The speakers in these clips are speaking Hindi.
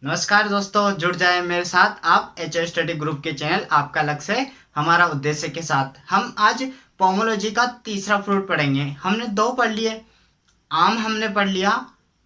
नमस्कार दोस्तों, जुड़ जाए मेरे साथ आप एच स्टडी ग्रुप के चैनल आपका लक्ष्य हमारा उद्देश्य के साथ। हम आज पोमोलॉजी का तीसरा फ्रूट पढ़ेंगे। हमने दो पढ़ लिए, आम हमने पढ़ लिया,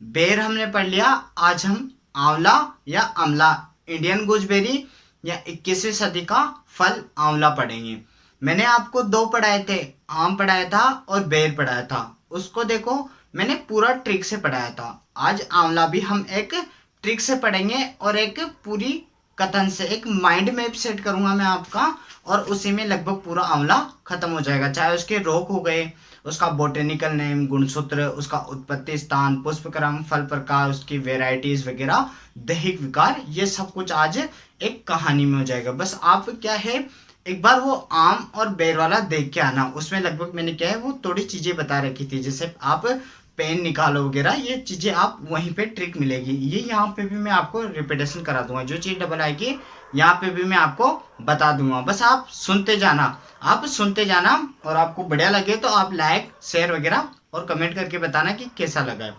बेर हमने पढ़ लिया। आज हम आंवला या अमला, इंडियन गूजबेरी या 21वीं सदी का फल आंवला पढ़ेंगे। मैंने आपको दो पढ़ाए थे, आम पढ़ाया था और बेर पढ़ाया था। उसको देखो, मैंने पूरा ट्रिक से पढ़ाया था। आज आंवला भी हम एक ट्रिक से पढ़ेंगे और एक पूरी कथन से एक माइंड मैप सेट करूंगा मैं आपका, और उसी में लगभग पूरा आंवला खत्म हो जाएगा। चाहे उसके रोग हो गए, उसका बोटेनिकल नेम, गुणसूत्र, उसका उत्पत्ति स्थान, पुष्पक्रम, फल प्रकार, उसकी वेराइटीज वगैरह, दैहिक विकार, ये सब कुछ आज एक कहानी में हो जाएगा। बस आप क्या है, एक बार वो आम और बेर वाला देख के आना। उसमें लगभग मैंने क्या है वो थोड़ी चीजें बता रखी थी, जैसे आप पेन निकालो वगैरह, ये चीजें आप वहीं पे ट्रिक मिलेगी। ये यहाँ पे भी मैं आपको रिपीटेशन करा दूंगा, जो चीज डबल आएगी यहाँ पे भी मैं आपको बता दूंगा। बस आप सुनते जाना, आप सुनते जाना, और आपको बढ़िया लगे तो आप लाइक शेयर वगैरह और कमेंट करके बताना कि कैसा लगा है।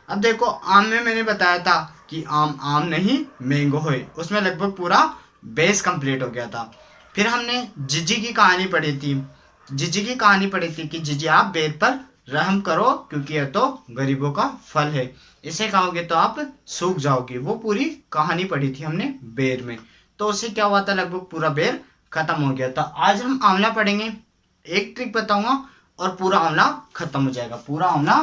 अब देखो, आम में मैंने बताया था कि आम आम नहीं मैंगो है, उसमें लगभग पूरा बेस कंप्लीट हो गया था। फिर हमने जिजी की कहानी पढ़ी थी। जिजी की कहानी पढ़ी थी कि जिजी आप बेर पर रहम करो क्योंकि यह तो गरीबों का फल है, इसे खाओगे तो आप सूख जाओगे। वो पूरी कहानी पढ़ी थी हमने बेर में, तो उससे क्या हुआ था, लगभग पूरा बेर खत्म हो गया था। आज हम आंवला पढ़ेंगे, एक ट्रिक बताऊंगा और पूरा आंवला खत्म हो जाएगा। पूरा आंवला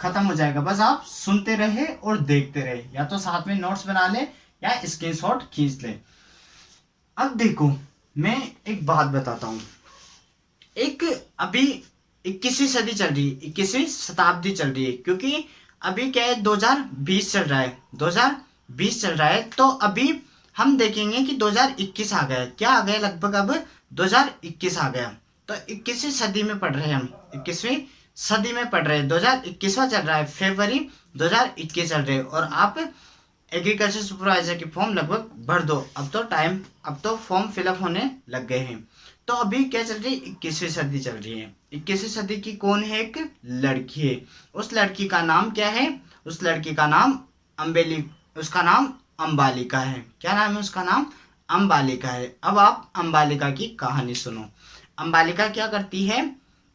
खत्म हो जाएगा, बस आप सुनते रहे और देखते रहे, या तो साथ में नोट्स बना ले या स्क्रीनशॉट खींच ले। अब देखो, मैं एक बात बताता हूँ। एक अभी 21वीं सदी चल रही है, 21वीं शताब्दी चल रही है, क्योंकि अभी क्या है 2020 चल रहा है, 2020 चल रहा है। तो अभी हम देखेंगे कि 2021 आ गया, क्या आ गया, लगभग अब 2021 आ गया। तो 21वीं सदी में पढ़ रहे हैं हम, 21वीं सदी में पढ़ रहे हैं, 2021वां चल रहा है, फरवरी 2021 चल रहे हैं। और आप एग्रीकल्चर सुपरवाइजर की फॉर्म लगभग भर दो, अब तो फॉर्म फिलअप होने लग गए हैं। तो अभी क्या चल रही है, 21वीं सदी चल रही है। 21वीं सदी की कौन है, एक लड़की है। उस लड़की का नाम क्या है, उस लड़की का नाम उसका नाम अंबालिका है। क्या नाम है उसका नाम, अंबालिका है। अब आप अंबालिका की कहानी सुनो। अंबालिका क्या करती है,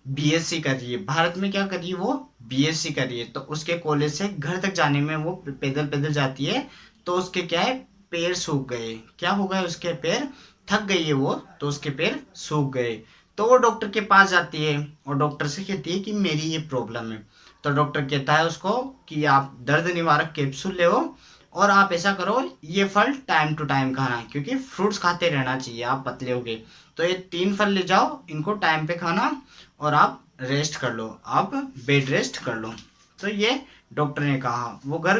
बीएससी कर रही है। भारत में क्या कर रही है, वो बीएससी कर रही है। तो उसके कॉलेज से घर तक जाने में वो पैदल पैदल जाती है। तो उसके क्या है, पैर सूख गए। क्या हो गए, उसके पैर थक गई है वो, तो उसके पैर सूख गए। तो वो डॉक्टर के पास जाती है और डॉक्टर से कहती है कि मेरी ये प्रॉब्लम है। तो डॉक्टर कहता है उसको कि आप दर्द निवारक कैप्सूल ले, और आप ऐसा करो, ये फल टाइम टू टाइम खाना, क्योंकि फ्रूट्स खाते रहना चाहिए, आप पतले हो गए। तो ये 3 फल ले जाओ, इनको टाइम पे खाना, और आप रेस्ट कर लो, आप बेड रेस्ट कर लो। तो ये डॉक्टर ने कहा। वो घर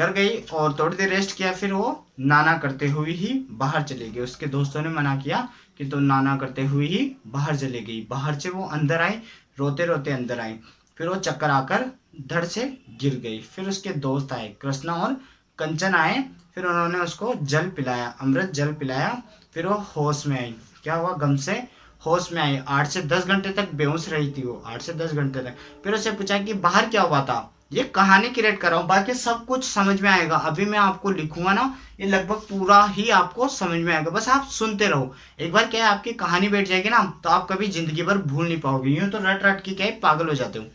गई और थोड़ी देर रेस्ट किया, फिर वो नाना करते हुए ही बाहर चली गई। उसके दोस्तों ने मना किया कि तुम नाना करते हुए ही बाहर चली गई। बाहर से वो अंदर आई, रोते रोते अंदर आई। फिर वो चक्कर आकर धड़ से गिर गई। फिर उसके दोस्त आए, कृष्णा और कंचन आए। फिर उन्होंने उसको जल पिलाया, अमृत जल पिलाया। फिर वो होश में आई। क्या हुआ, गम से होश में आई। 8 से 10 घंटे तक बेहोश रही थी वो, 8 से 10 घंटे तक। फिर उससे पूछा कि बाहर क्या हुआ था। ये कहानी क्रिएट कर रहा हूँ, बाकी सब कुछ समझ में आएगा। अभी मैं आपको लिखूंगा ना, ये लगभग पूरा ही आपको समझ में आएगा, बस आप सुनते रहो। एक बार क्या है, आपकी कहानी बैठ जाएगी ना, तो आप कभी जिंदगी भर भूल नहीं पाओगे। यूं तो रट रट के क्या है, पागल हो जाते हो,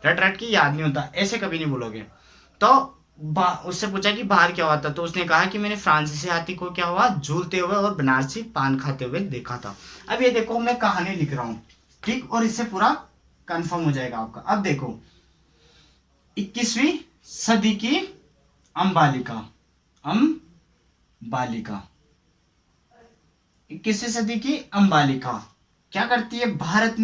रट रट के याद नहीं होता, ऐसे कभी नहीं भूलोगे। तो उससे पूछा कि बाहर क्या हुआ था। तो उसने कहा कि मैंने फ्रांसीसी हाथी को क्या हुआ, झूलते हुए और बनारसी पान खाते हुए देखा था। अब ये देखो, मैं कहानी लिख रहा हूँ, ठीक, और इससे पूरा कंफर्म हो जाएगा आपका। अब देखो, 21वीं सदी की अंबालिका, अंबालिका 21वीं सदी की अंबालिका क्या करती है, भारत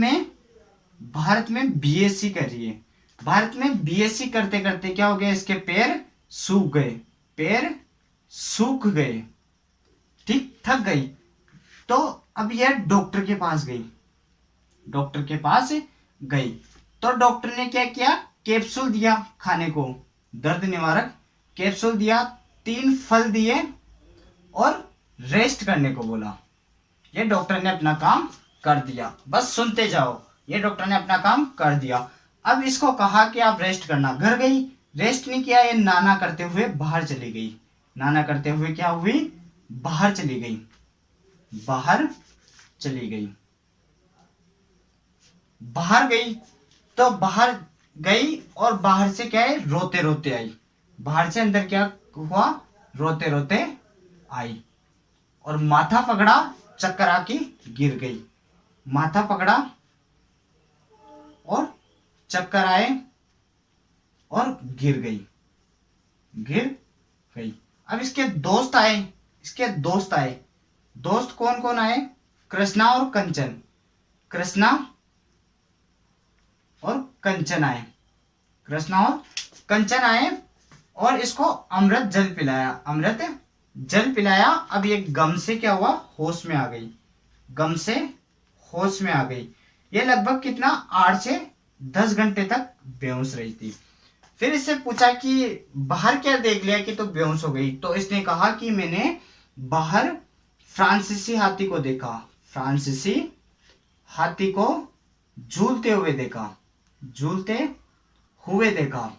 में बीएससी कर रही है। भारत में बीएससी करते करते क्या हो गया, इसके पैर सूख गए, पैर सूख गए, ठीक, थक गई। तो अब यह डॉक्टर के पास गई, डॉक्टर के पास गई। तो डॉक्टर ने क्या किया, कैप्सूल दिया खाने को, दर्द निवारक कैप्सूल दिया, 3 फल दिए और रेस्ट करने को बोला। ये डॉक्टर ने अपना काम कर दिया, बस सुनते जाओ। ये डॉक्टर ने अपना काम कर दिया। अब इसको कहा कि आप रेस्ट करना, घर गई, रेस्ट नहीं किया, ये नाना करते हुए बाहर चली गई। नाना करते हुए क्या हुई, बाहर चली गई, बाहर चली गई, बाहर गई। तो बाहर गई और बाहर से क्या है, रोते रोते आई। बाहर से अंदर क्या हुआ, रोते रोते आई। और माथा पकड़ा, चक्कर आके गिर गई। माथा पकड़ा और चक्कर आए और गिर गई, गिर गई। अब इसके दोस्त आए, इसके दोस्त आए। दोस्त कौन कौन आए, कृष्णा और कंचन, कृष्णा और कंचन आए, कृष्णा और कंचन आए और इसको अमृत जल पिलाया, अमृत जल पिलाया। अब ये गम से क्या हुआ, होश में आ गई, गम से होश में आ गई। ये लगभग कितना 8 से 10 घंटे तक बेहोश रही थी। फिर इससे पूछा कि बाहर क्या देख लिया कि तो बेहोश हो गई। तो इसने कहा कि मैंने बाहर फ्रांसीसी हाथी को देखा, फ्रांसीसी हाथी को झूलते हुए देखा, झूलते हुए देखा।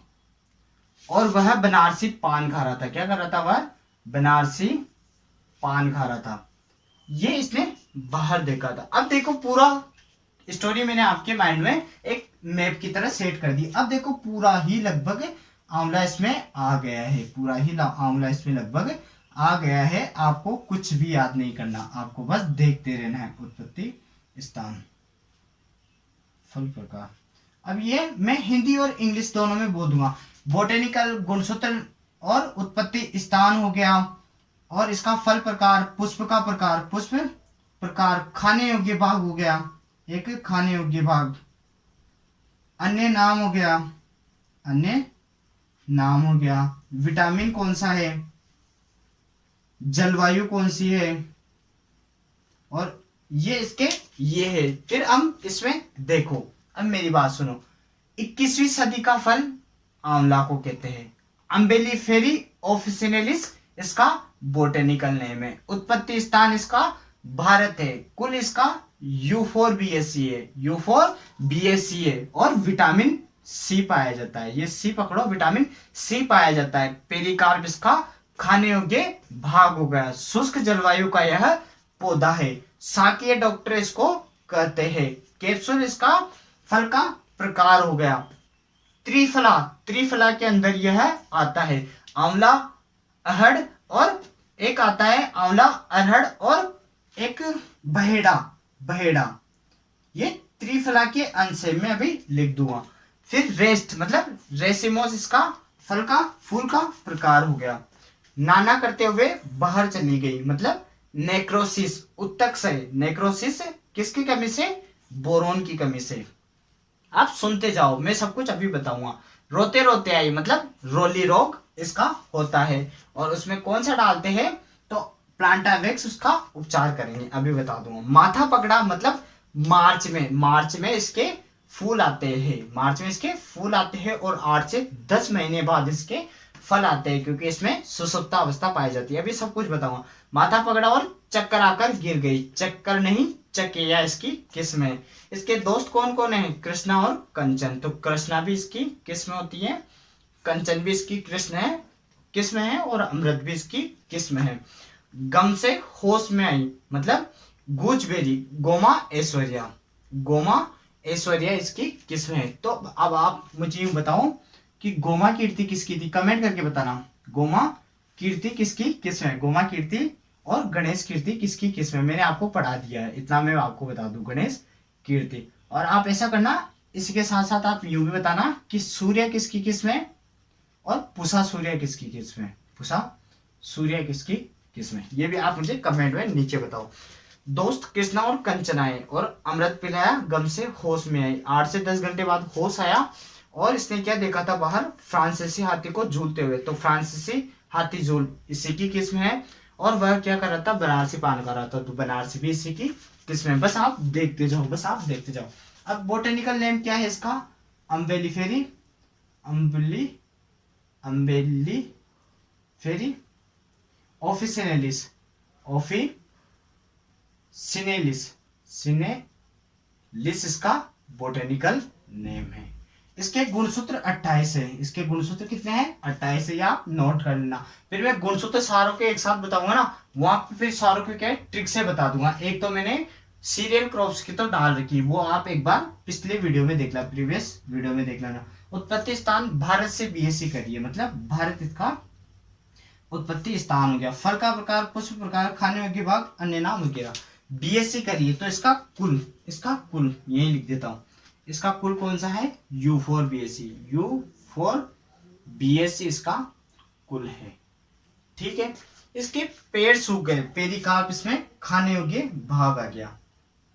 और वह बनारसी पान खा रहा था। क्या कर रहा था वह, बनारसी पान खा रहा था। ये इसने बाहर देखा था। अब देखो पूरा स्टोरी मैंने आपके माइंड में एक मैप की तरह सेट कर दी। अब देखो पूरा ही लगभग आंवला इसमें आ गया है, पूरा ही आंवला इसमें लगभग आ गया है। आपको कुछ भी याद नहीं करना, आपको बस देखते रहना है। उत्पत्ति स्थान फल प्रकार। अब ये मैं हिंदी और इंग्लिश दोनों में बोल दूंगा। बोटेनिकल गुणसूत्र और उत्पत्ति स्थान हो गया, और इसका फल प्रकार, पुष्प का प्रकार, पुष्प प्रकार, खाने योग्य भाग हो गया, एक खाने योग्य भाग, अन्य नाम हो गया, अन्य नाम हो गया, विटामिन कौन सा है, जलवायु कौन सी है, और ये इसके ये है। फिर हम इसमें देखो, अब मेरी बात सुनो। 21वीं सदी का फल आंवला को कहते हैं। अम्बेलिफेरी ऑफिसिनेलिस इसका बोटेनिकल नेम है। उत्पत्ति स्थान इसका भारत है। कुल इसका U4BSC है, U4BSC है। और विटामिन सी पाया जाता है, ये सी पकड़ो, विटामिन सी पाया जाता है। पेरिकार्प इसका खाने योग्य भाग हो गया। शुष्क जलवायु का यह पौधा है। साकीय डॉक्टर इसको कहते हैं। कैप्सूल इसका फल का प्रकार हो गया। त्रिफला, त्रिफला के अंदर यह आता है। आंवला, अरहड़ और एक आता है आंवला, अरहड़ और एक बहेड़ा, बहेड़ा। ये त्रिफला के अंश है, मैं अभी लिख दूंगा। फिर रेस्ट मतलब रेसिमोस इसका फल का फूल का प्रकार हो गया। नाना करते हुए बाहर चली गई मतलब नेक्रोसिस, उत्तक से। नेक्रोसिस किसकी कमी से, बोरोन की कमी से। आप सुनते जाओ, मैं सब कुछ अभी बताऊंगा। रोते रोते आई मतलब रोली रोग इसका होता है। और उसमें कौन सा डालते हैं, तो प्लांटावेक्स उसका उपचार करेंगे, अभी बता दूंगा। माथा पकड़ा मतलब मार्च में, मार्च में इसके फूल आते हैं, मार्च में इसके फूल आते हैं। और 8 से 10 महीने बाद इसके फल आते हैं, क्योंकि इसमें सुसुप्ता अवस्था पाई जाती है। अभी सब कुछ बताऊंगा। माथा पकड़ा और चक्कर आकर गिर गई, चक्कर नहीं चकेया इसकी किस्म है। इसके दोस्त कौन कौन है, कृष्णा और कंचन। तो कृष्णा भी इसकी किस्म होती है, कंचन भी इसकी कृष्ण है, किस्म है, और अमृत भी इसकी किस्म है। गम से होश में आई मतलब गूजबेरी, गोमा ऐश्वर्या, गोमा ऐश्वर्या इसकी किस्म है। तो अब आप मुझे यूं बताओ कि गोमा कीर्ति किसकी थी, कमेंट करके बताना। गोमा कीर्ति किसकी किस्म है, गोमा कीर्ति और गणेश कीर्ति किसकी किस्म है। मैंने आपको पढ़ा दिया है, इतना मैं आपको बता दूं, गणेश कीर्ति। और आप ऐसा करना, इसके साथ साथ आप यूं भी बताना कि सूर्य किसकी किस्म है और पुषा सूर्य किसकी किस्म है, पुषा सूर्य किसकी किस्म है। ये भी आप मुझे कमेंट में नीचे बताओ। दोस्त कृष्णा और कंचन आए और अमृत पिलाया, गम से होश में आई। 8 से 10 घंटे बाद होश आया और इसने क्या देखा था बाहर, फ्रांसीसी हाथी को झूलते हुए। तो फ्रांसीसी हाथी झूल इसी की किस्म है। और वह क्या कर रहा था, बनारसी पान कर रहा था। तो बनारसी भी इसी की किस्म है। बस आप देखते जाओ, बस आप देखते जाओ। अब बोटेनिकल नेम क्या है इसका, अम्बेलिफेरी, अम्बेलिफेरी ऑफिसिनेलिस, ऑफिसिनेलिस, सिनेलिस इसका बोटेनिकल नेम है। इसके गुणसूत्र 28 है। इसके गुणसूत्र कितने हैं? 28 है। या आप नोट कर लेना। फिर मैं गुणसूत्र सारों के एक साथ बताऊंगा ना, वहां पे फिर सारों के क्या ट्रिक से बता दूंगा। एक तो मैंने सीरियल क्रॉप्स की तो डाल रखी, वो आप एक बार पिछले वीडियो में देख ला, प्रीवियस वीडियो में देख लेना। उत्पत्ति स्थान भारत से बीएससी करिए, मतलब भारत इसका उत्पत्ति स्थान हो गया। फल का प्रकार, पुष्प प्रकार, खाने योग्य भाग, अन्य नाम वगैरह। बीएससी करिए तो इसका कुल यही लिख देता हूं। इसका कुल कौन सा है? U for BSc, U for BSc इसका कुल है। ठीक है। इसके पेड़ सूख गए, पेरिकार्प इसमें खाने योग्य भाग आ गया।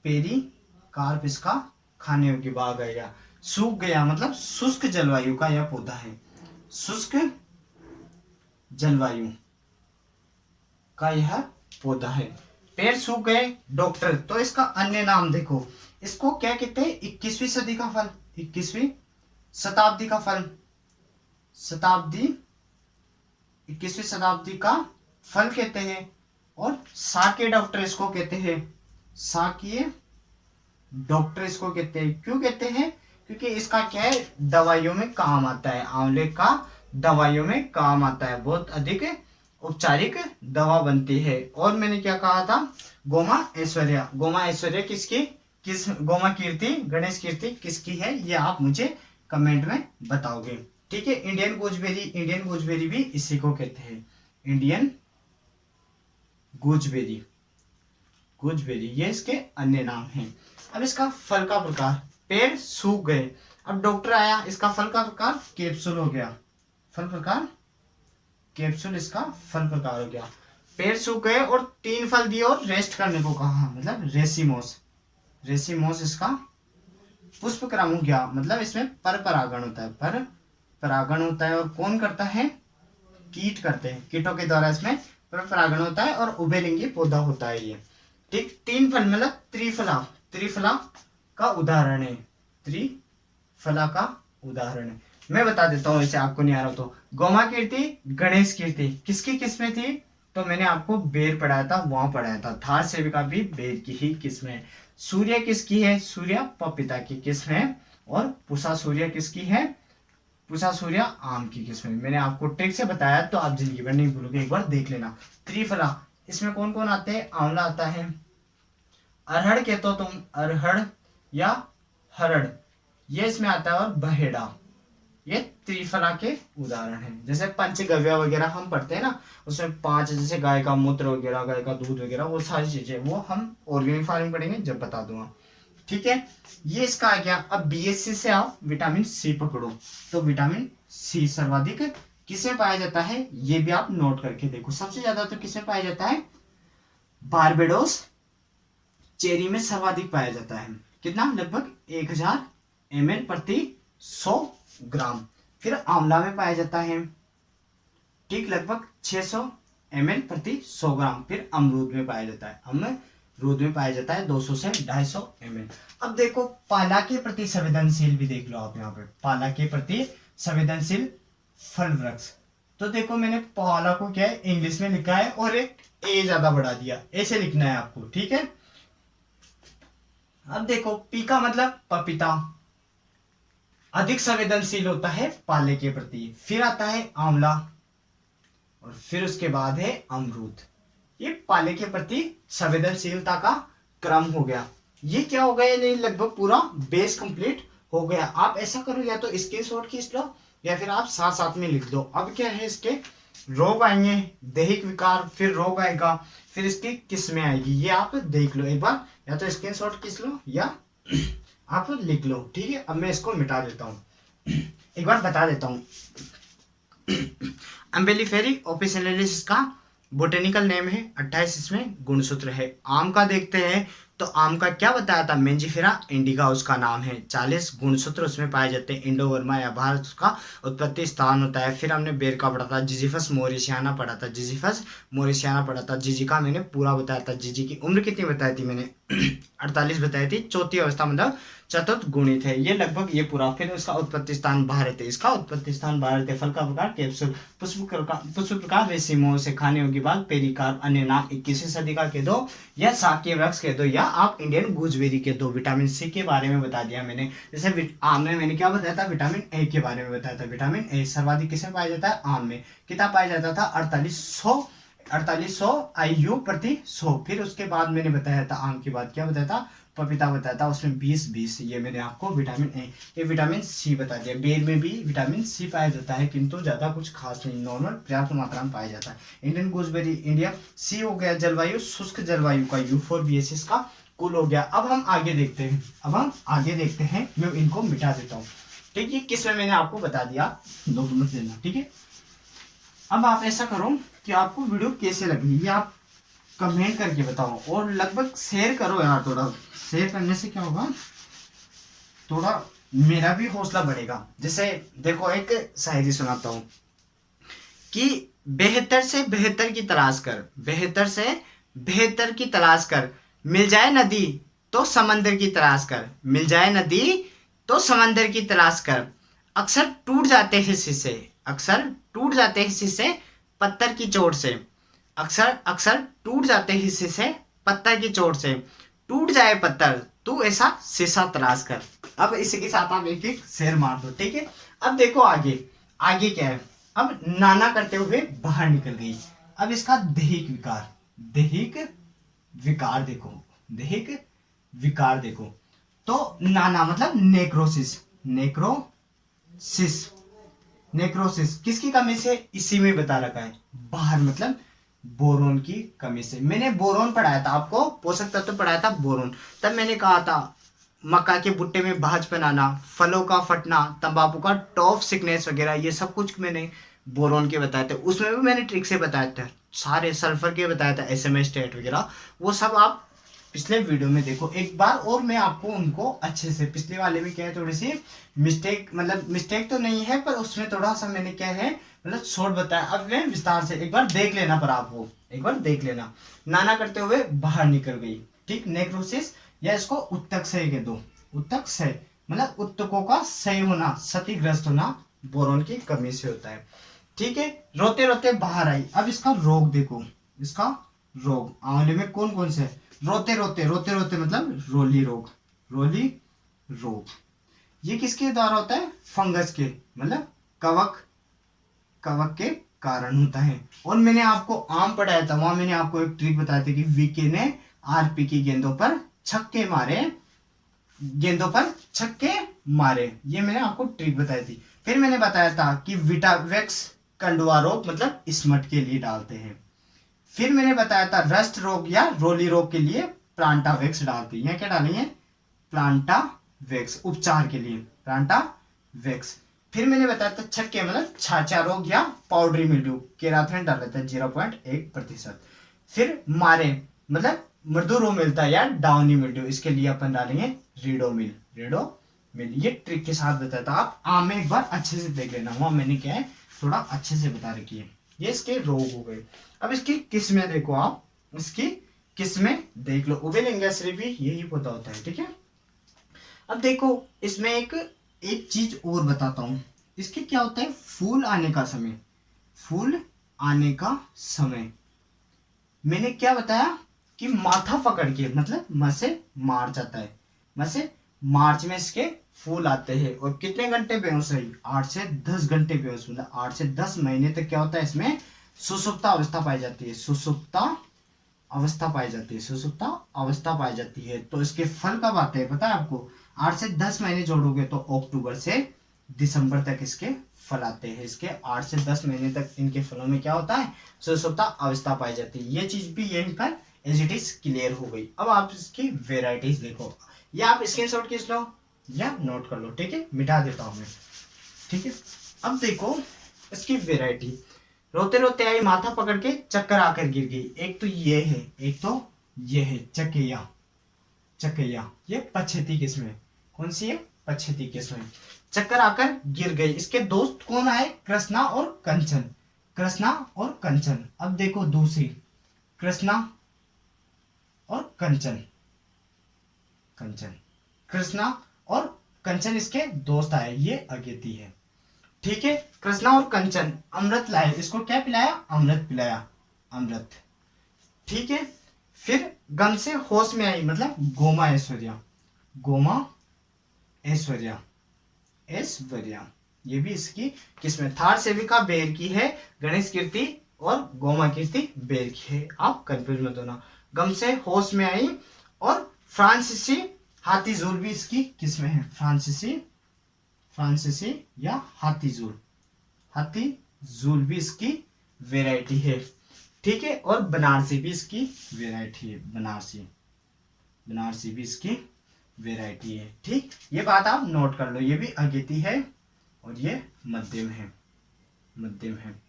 पेरिकार्प इसका खाने योग्य भाग आ गया। सूख गया मतलब शुष्क जलवायु का यह पौधा है। शुष्क जलवायु का यह पौधा है। पेड़ सूख गए, डॉक्टर, तो इसका अन्य नाम देखो, इसको क्या कहते हैं? 21वीं सदी का फल, 21वीं शताब्दी का फल, 21वीं शताब्दी का फल कहते हैं। और शाकीय डॉक्टर इसको कहते हैं। शाकीय डॉक्टर इसको कहते हैं। क्यों कहते हैं? क्योंकि इसका क्या है? दवाइयों में काम आता है। आंवले का दवाइयों में काम आता है, बहुत अधिक औपचारिक दवा बनती है। और मैंने क्या कहा था? गोमा ऐश्वर्या, गोमा ऐश्वर्या किसकी, गोमा कीर्ति, गणेश कीर्ति किसकी है? ये आप मुझे कमेंट में बताओगे। ठीक है। इंडियन गूजबेरी भी इसी को कहते हैं। इंडियन गूजबेरी ये इसके अन्य नाम हैं। अब इसका फल का प्रकार, पेड़ सूख गए, अब डॉक्टर आया, इसका फल का प्रकार कैप्सूल हो गया। फल प्रकार कैप्सूल इसका फल प्रकार हो गया। पेड़ सूख गए और 3 फल दिए और रेस्ट करने को कहा, मतलब रेसिमोस इसका पुष्प क्रम हो गया। मतलब इसमें पर परागण होता है। और कौन करता है? कीट करते हैं। कीटों के द्वारा इसमें पर परागण होता है और उभयलिंगी पौधा होता है ये। ठीक। 3 फल मतलब त्रिफला का उदाहरण है। त्रिफला का उदाहरण है। मैं बता देता हूँ, इसे आपको नहीं आ रहा तो। गोमा कीर्ति, गणेश कीर्ति किसकी किस्में थी? तो मैंने आपको बेर पढ़ाया था, वहां पढ़ाया था। थार सेविका भी बेर की ही किस्म है। सूर्य किसकी है? सूर्य पपीता की किस्म है। और पूषा सूर्य किसकी है? पूषा सूर्य आम की किस्म है। मैंने आपको ट्रिक से बताया, तो आप जिंदगी भर नहीं भूलोगे, एक बार देख लेना। त्रिफला, इसमें कौन कौन आते हैं? आंवला आता है। अरहड़ कहते हो तुम, अरहड़ या हरड़, ये इसमें आता है। और बहेड़ा, ये त्रिफला के उदाहरण हैं। जैसे पंचगव्य वगैरह हम पढ़ते हैं ना, उसमें 5, जैसे गाय का मूत्र वगैरह, गाय का दूध वगैरह, वो सारी चीजें, वो हम ऑर्गेनिक फार्मिंग पढ़ेंगे जब बता दूंगा। ठीक है। ये इसका आ गया। अब बीएससी से आप विटामिन सी पकड़ो, तो विटामिन सी सर्वाधिक किसमें पाया जाता है? ये भी आप नोट करके देखो। सबसे ज्यादा तो किसमें पाया जाता है? बारबेडोस चेरी में सर्वाधिक पाया जाता है। कितना? लगभग 1000 ml प्रति 100 ग्राम। फिर आंवला में पाया जाता है, ठीक, लगभग 600 ml प्रति 100 ग्राम। फिर अमरूद में पाया जाता है, 200 से 250 ml। अब देखो पाला के प्रति संवेदनशील भी देख लो आप यहाँ पे, पाला के प्रति संवेदनशील फल वृक्ष। तो देखो मैंने पाला को क्या है इंग्लिश में लिखा है और एक ए ज्यादा बढ़ा दिया, ऐसे लिखना है आपको, ठीक है। अब देखो पी का मतलब पपीता, अधिक संवेदनशील होता है पाले के प्रति। फिर आता है आंवला और फिर उसके बाद है अमरूद। ये पाले के प्रति संवेदनशीलता का क्रम हो गया। ये क्या हो गया, नहीं लगभग पूरा बेस कंप्लीट हो गया। आप ऐसा करो या तो स्क्रीनशॉट खींच लो या फिर आप साथ साथ में लिख दो। अब क्या है, इसके रोग आएंगे, दैहिक विकार, फिर रोग आएगा, फिर इसकी किस्में आएगी। ये आप देख लो एक बार, या तो स्क्रीनशॉट खींच लो या आप लिख लो, ठीक है। अब मैं इसको मिटा देता हूँ, एक बार बता देता हूँ। अम्बेलिफेरी ऑफिशियलिस इसका बोटेनिकल नेम है, 28 इसमें गुणसूत्र है। आम का देखते हैं तो आम का क्या बताया था, मेंजिफेरा इंडिका उसका नाम है। 40 गुणसूत्र उसमें पाए जाते हैं। इंडोवर्मा या भारत उसका उत्पत्ति स्थान होता है। फिर हमने बेर का पढ़ा था, जिजीफस मोरिशियाना पढ़ा था, जिजीफस मोरिशियाना पढ़ा था। जिजी का मैंने पूरा बताया था। जिजी की उम्र कितनी बताई थी मैंने 48 बताई थी। चौथी अवस्था मतलब चतुर्थ गुणित है, ये लगभग ये पूरा। फिर उसका उत्पत्ति स्थान भारत है, इसका उत्पत्ति स्थान भारत है। फल का प्रकार कैप्सूल, पुष्प प्रकार रेसिमो से खाने योग्य भाग पेरिकार्प। अन्य नाम 21वीं सदी का कह दो या शाकीय वृक्ष कह दो या आप इंडियन गूजबेरी कह दो। विटामिन सी के बारे में बता दिया मैंने। जैसे आम में मैंने क्या बताया था, विटामिन ए के बारे में बताया था। विटामिन ए सर्वाधिक किसमें पाया जाता है, आम में। कितना पाया जाता था, 4800 IU प्रति 100। फिर उसके बाद मैंने बताया था आम के बाद क्या बताया था, पपीता बताया था, उसमें 20 ये मैंने आपको विटामिन ए। ये विटामिन सी बता दिया। बेर में भी विटामिन सी पाया जाता है, किंतु ज्यादा कुछ खास नहीं, नॉर्मल पर्याप्त मात्रा में पाया जाता है। Indian gooseberry India. सी हो गया जलवायु, शुष्क जलवायु का U4BS इसका कुल हो गया। अब हम आगे देखते हैं, मैं इनको मिटा देता हूँ। ठीक है, किस में मैंने आपको बता दिया, 2 मिनट देना। ठीक है, अब आप ऐसा करो कि आपको वीडियो कैसे लगी ये आप कमेंट करके बताओ, और लगभग शेयर करो यार। थोड़ा शेयर करने से क्या होगा, थोड़ा मेरा भी हौसला बढ़ेगा। जैसे देखो, एक शायरी सुनाता हूँ कि बेहतर से बेहतर की तलाश कर, बेहतर से बेहतर की तलाश कर, मिल जाए नदी तो समंदर की तलाश कर, मिल जाए नदी तो समंदर की तलाश कर। अक्सर टूट जाते हैं शीशे, अक्सर टूट जाते हैं शीशे पत्थर की चोट से, अक्सर टूट जाते हैं शीशे पत्थर की चोट से। टूट जाए पत्थर तू ऐसा शीशा तलाश कर। अब इसी के साथ आप एक एक शेर मार दो। ठीक है, अब देखो आगे क्या है। अब नाना करते हुए बाहर निकल गई। अब इसका दैहिक विकार देखो, दैहिक विकार देखो। तो नाना मतलब नेक्रोसिस किसकी कमी से, इसी में बता रखा है। बाहर मतलब बोरोन की कमी से। मैंने बोरोन पढ़ाया था आपको, पोषक तत्व पढ़ाया था बोरोन। तब मैंने कहा था मक्का के भुट्टे में भाजपन आना, फलों का फटना, तंबाकू का टॉप सिकनेस वगैरह, ये सब कुछ मैंने बोरोन के बताए थे। उसमें भी मैंने ट्रिक से बताया था, सारे सल्फर के बताया था, SMS स्टेट वगैरह, वो सब आप पिछले वीडियो में देखो एक बार। और मैं आपको उनको अच्छे से, पिछले वाले में क्या है, थोड़ी सी मिस्टेक तो नहीं है, पर उसमें थोड़ा सा मैंने क्या है मतलब शॉर्ट बताया। अब मैं विस्तार से एक बार देख लेना, पर आप वो एक बार देख लेना। नाना करते हुए बाहर निकल गई। ठीक, नेक्रोसिस या इसको उत्तक क्षय कह दो। उत्तक क्षय मतलब उत्तकों का क्षय होना, क्षतिग्रस्त होना बोरोन की कमी से होता है। ठीक है, रोते रोते बाहर आई। अब इसका रोग देखो, इसका रोग आंवले में कौन कौन से, रोते रोते मतलब रोली रोग। ये किसके द्वारा होता है, फंगस के मतलब कवक के कारण होता है। और मैंने आपको आम पढ़ाया था, वहां मैंने आपको एक ट्रिक बताया था कि वीके ने RP की गेंदों पर छक्के मारे, ये मैंने आपको ट्रिक बताई थी। फिर मैंने बताया था कि विटावेक्स कंडुआ रोग मतलब स्मट के लिए डालते हैं। फिर मैंने बताया था रस्ट रोग या रोली रोग के लिए प्लांटावेक्स डालते हैं। क्या डालेंगे, प्लांटावेक्स उपचार के लिए प्लांटावेक्स। फिर मैंने बताया था छक्के मतलब छाछा रोग या पाउडरी मिल्ड्यू, केराथिन डाल लेते हैं 0.1%। फिर मारे मतलब मृदु रोग मिलता है या डाउनी मिल्ड्यू, इसके लिए अपन डालेंगे रीडोमिल। ये ट्रिक के साथ बताया था। आप आम में एक बार अच्छे से देख लेना, वहां मैंने क्या है थोड़ा अच्छे से बता रखी है। ये इसके रोग हो गए। अब इसकी किस्में देखो, आप इसकी किस्में देख लो। उभयलिंगाश्री भी यही पता होता है। ठीक है, अब देखो इसमें एक चीज और बताता हूं। इसके क्या होता है, फूल आने का समय मैंने क्या बताया कि माथा पकड़ के मतलब मार्च आता है, मार्च में इसके फूल आते हैं। और कितने घंटे बेहोश रही, 8 से 10 घंटे बेहोश, मतलब 8 से 10 महीने तक क्या होता है, इसमें सुसुप्ता अवस्था पाई जाती है। सुसुप्ता अवस्था पाई जाती है। तो इसके फल कब आते हैं पता है आपको, 8 से 10 महीने जोड़ोगे तो अक्टूबर से दिसंबर तक इसके फल आते हैं। इसके 8 से 10 महीने तक इनके फलों में क्या होता है, सुसुप्ता अवस्था पाई जाती है। ये चीज भी यहीं पर एज इट इज क्लियर हो गई। अब आप इसकी वेराइटीज देखो, या आप स्क्रीनशॉट खींच लो या नोट कर लो। ठीक है, मिटा देता हूं मैं। ठीक है, अब देखो इसकी वेराइटी। रोते रोते आई, माथा पकड़ के चक्कर आकर गिर गई। एक तो ये है चकैया, ये पछेती किस्म है। कौन सी है, पछेती किस्म है। चक्कर आकर गिर गई। इसके दोस्त कौन आए, कृष्णा और कंचन। अब देखो दूसरी, कृष्णा और कंचन। कृष्णा और कंचन इसके दोस्त आए, ये अगेती है। ठीक है, कृष्णा और कंचन अमृत लाए, इसको क्या पिलाया, अमृत पिलाया, अमृत। ठीक है, फिर गम से होश में आई, मतलब गोमा ऐश्वर्या, गोमा ऐश्वर्या, ऐश्वर्या, ये भी इसकी किस्म। थार सेविका बेर की है, गणेश कीर्ति और गोमा कीर्ति बेर की है, आप कंफ्यूज मत होना। गम से होश में आई और फ्रांसीसी हाथीजूल भी इसकी किस्में हैं, फ्रांसीसी, फ्रांसीसी या हाथीजूल, हाथीजूल भी इसकी वेराइटी है। ठीक है, और बनारसी भी इसकी वेराइटी है, बनारसी, बनारसी भी इसकी वेराइटी है। ठीक, ये बात आप नोट कर लो, ये भी अगेती है और ये मध्यम है, मध्यम है।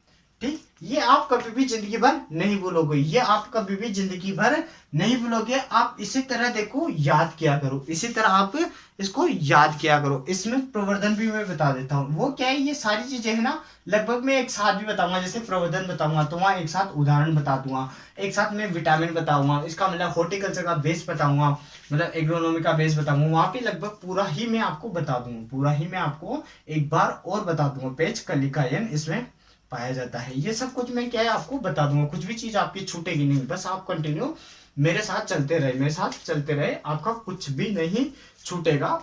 ठीक, ये आप कभी भी जिंदगी भर नहीं भूलोगे, ये आप कभी भी जिंदगी भर नहीं भूलोगे। आप इसी तरह देखो, याद किया करो, इसी तरह आप इसको याद किया करो। इसमें प्रवर्धन भी मैं बता देता हूँ, वो क्या है, ये सारी चीजें है ना लगभग मैं एक साथ भी बताऊंगा। जैसे प्रवर्धन बताऊंगा तो वहाँ एक साथ उदाहरण बता दूंगा, एक साथ मैं विटामिन बताऊंगा, इसका मतलब हॉर्टिकल्चर का बेस बताऊंगा, मतलब एग्रोनॉमी का बेस बताऊंगा, वहां पे लगभग पूरा ही मैं आपको बता दूंगा, पूरा ही मैं आपको एक बार और बता दूंगा। पेज कलिकायन इसमें पाया जाता है, ये सब कुछ मैं क्या है आपको बता दूंगा, कुछ भी चीज आपकी छूटेगी नहीं। बस आप कंटिन्यू मेरे साथ चलते रहे, मेरे साथ चलते रहे, आपका कुछ भी नहीं छूटेगा,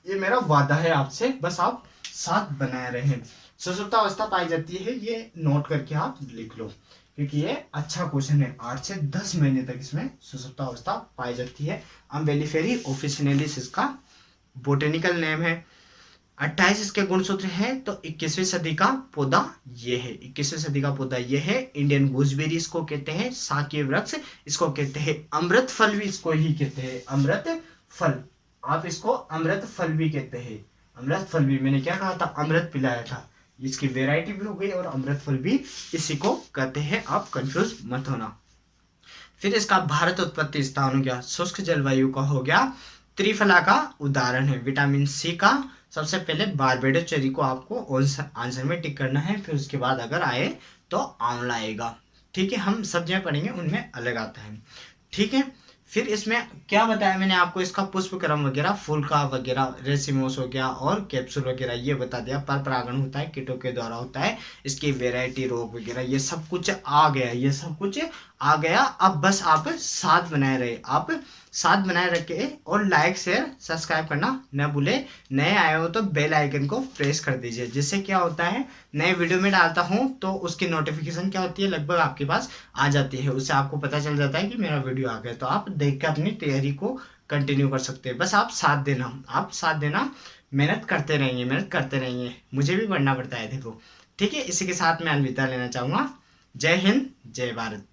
ये मेरा वादा है आपसे। बस आप साथ बनाए रहें। सुषुप्त अवस्था पाई जाती है, ये नोट करके आप लिख लो, क्योंकि ये अच्छा क्वेश्चन है। 8 से 10 महीने तक इसमें सुषुप्त अवस्था पाई जाती है। अम्बेलिफेरी ऑफिसिनेलिस इसका बोटेनिकल नेम है। 28 इसके गुणसूत्र है। तो 21वीं सदी का पौधा ये है, 21वीं सदी का पौधा ये है। इंडियन गूसबेरी इसको कहते हैं, साकेत वृक्ष इसको कहते हैं, अमृत फल भी इसको ही कहते हैं, अमृत फल, आप इसको अमृत फल भी कहते हैं। अमृत फल भी, मैंने क्या कहा था, अमृत पिलाया था, इसकी वेराइटी भी हो गई, और अमृत फल भी इसी को कहते हैं, आप कंफ्यूज मत होना। फिर इसका भारत उत्पत्ति स्थान हो गया, शुष्क जलवायु का हो गया, त्रिफला का उदाहरण है, विटामिन सी का। सबसे पहले बारबेडोस चेरी को आपको आंसर में टिक करना है, फिर उसके बाद अगर आए तो आंवला आएगा। ठीक है, हम सब्जियां पढ़ेंगे उनमें अलग आता है। ठीक है, फिर इसमें क्या बताया मैंने आपको, इसका पुष्पक्रम वगैरह, फूल का वगैरह, रेसिमोस हो गया और कैप्सूल वगैरह ये बता दिया। पर परागण होता है, कीटों के द्वारा होता है, इसकी वेराइटी, रोग वगैरह ये सब कुछ आ गया, ये सब कुछ आ गया। अब बस आप साथ बनाए रहे, आप साथ बनाए रखे, और लाइक शेयर सब्सक्राइब करना न भूले। नए आए हो तो बेल आइकन को प्रेस कर दीजिए, जिससे क्या होता है, नए वीडियो में डालता हूँ तो उसकी नोटिफिकेशन क्या होती है, लगभग आपके पास आ जाती है, उससे आपको पता चल जाता है कि मेरा वीडियो आ गया, तो आप देख के अपनी तैयारी को कंटिन्यू कर सकते हैं। बस आप साथ देना, आप साथ देना, मेहनत करते रहेंगे, मेहनत करते रहेंगे, मुझे भी पढ़ना पड़ता है देखो। ठीक है, इसी के साथ मैं अलविदा लेना चाहूँगा। जय हिंद, जय भारत।